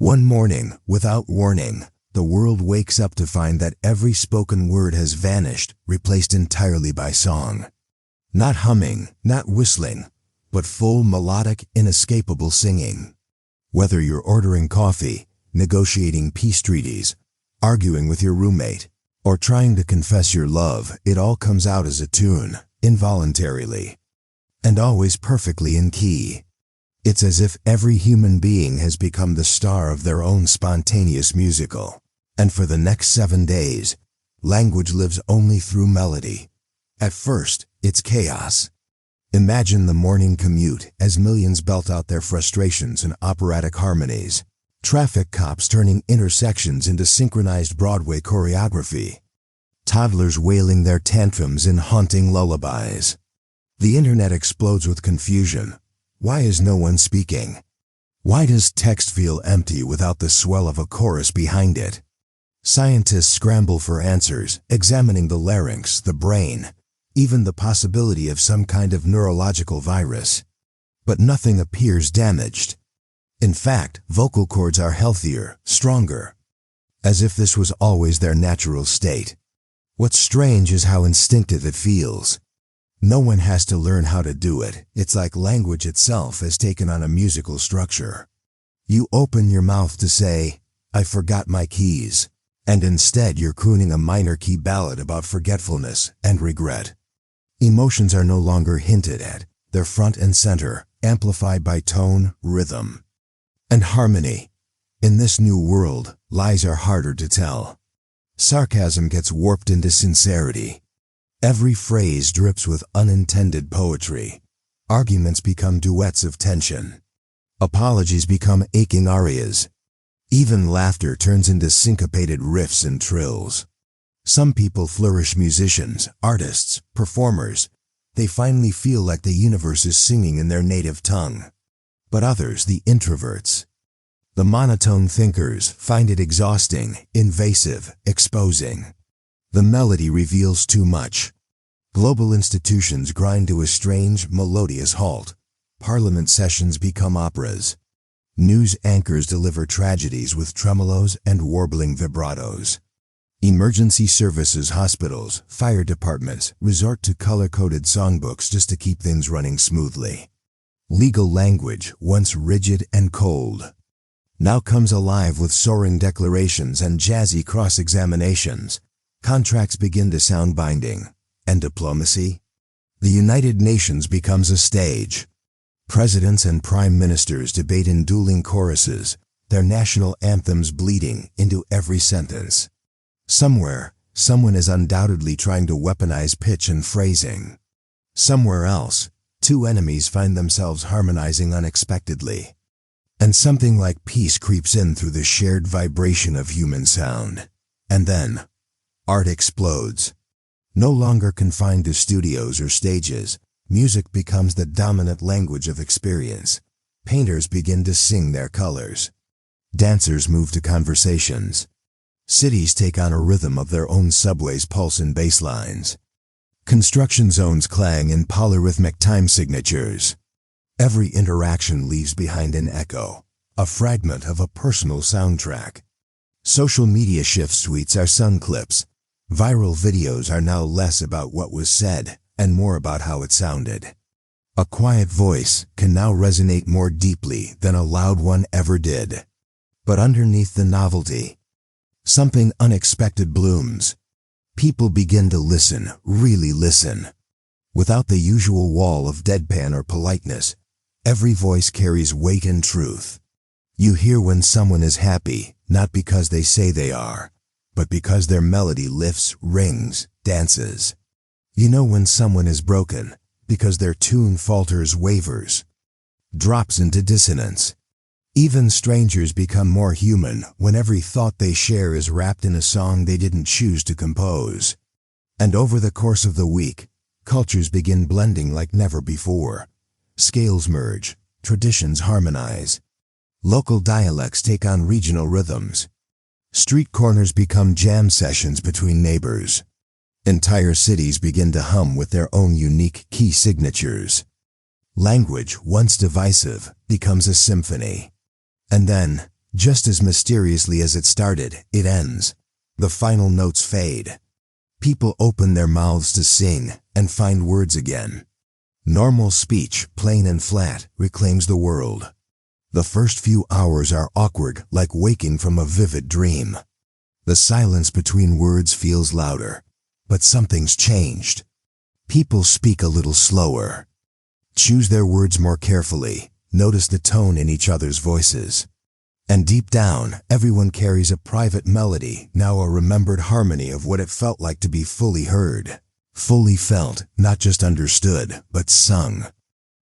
One morning, without warning, the world wakes up to find that every spoken word has vanished, replaced entirely by song. Not humming, not whistling, but full, melodic, inescapable singing. Whether you're ordering coffee, negotiating peace treaties, arguing with your roommate, or trying to confess your love, it all comes out as a tune, involuntarily, and always perfectly in key. It's as if every human being has become the star of their own spontaneous musical. And for the next 7 days, language lives only through melody. At first, it's chaos. Imagine the morning commute as millions belt out their frustrations in operatic harmonies. Traffic cops turning intersections into synchronized Broadway choreography. Toddlers wailing their tantrums in haunting lullabies. The internet explodes with confusion. Why is no one speaking? Why does text feel empty without the swell of a chorus behind it? Scientists scramble for answers, examining the larynx, the brain, even the possibility of some kind of neurological virus. But nothing appears damaged. In fact, vocal cords are healthier, stronger, as if this was always their natural state. What's strange is how instinctive it feels. No one has to learn how to do it. It's like language itself has taken on a musical structure. You open your mouth to say, "I forgot my keys," and instead you're crooning a minor key ballad about forgetfulness and regret. Emotions are no longer hinted at. They're front and center, amplified by tone, rhythm, and harmony. In this new world, lies are harder to tell. Sarcasm gets warped into sincerity. Every phrase drips with unintended poetry. Arguments become duets of tension. Apologies become aching arias. Even laughter turns into syncopated riffs and trills. Some people flourish: musicians, artists, performers. They finally feel like the universe is singing in their native tongue. But others, the introverts, the monotone thinkers, find it exhausting, invasive, exposing. The melody reveals too much. Global institutions grind to a strange, melodious halt. Parliament sessions become operas. News anchors deliver tragedies with tremolos and warbling vibratos. Emergency services, hospitals, fire departments resort to color-coded songbooks just to keep things running smoothly. Legal language, once rigid and cold, now comes alive with soaring declarations and jazzy cross-examinations. Contracts begin to sound binding. And diplomacy? The United Nations becomes a stage. Presidents and prime ministers debate in dueling choruses, their national anthems bleeding into every sentence. Somewhere, someone is undoubtedly trying to weaponize pitch and phrasing. Somewhere else, two enemies find themselves harmonizing unexpectedly. And something like peace creeps in through the shared vibration of human sound. And then, art explodes. No longer confined to studios or stages, music becomes the dominant language of experience. Painters begin to sing their colors. Dancers move to conversations. Cities take on a rhythm of their own, subways pulse in bass lines. Construction zones clang in polyrhythmic time signatures. Every interaction leaves behind an echo, a fragment of a personal soundtrack. Social media shift suites are sung clips. Viral videos are now less about what was said and more about how it sounded. A quiet voice can now resonate more deeply than a loud one ever did. But underneath the novelty, something unexpected blooms. People begin to listen, really listen. Without the usual wall of deadpan or politeness, every voice carries weight and truth. You hear when someone is happy, not because they say they are, but because their melody lifts, rings, dances. You know when someone is broken, because their tune falters, wavers, drops into dissonance. Even strangers become more human when every thought they share is wrapped in a song they didn't choose to compose. And over the course of the week, cultures begin blending like never before. Scales merge, traditions harmonize. Local dialects take on regional rhythms. Street corners become jam sessions between neighbors. Entire cities begin to hum with their own unique key signatures. Language, once divisive, becomes a symphony. And then, Just as mysteriously as it started, it ends. The final notes fade. People open their mouths to sing and find words again. Normal speech, plain and flat, reclaims the world. The first few hours are awkward, like waking from a vivid dream. The silence between words feels louder, but something's changed. People speak a little slower. Choose their words more carefully. Notice the tone in each other's voices. And deep down, everyone carries a private melody, now a remembered harmony of what it felt like to be fully heard. Fully felt, not just understood, but sung.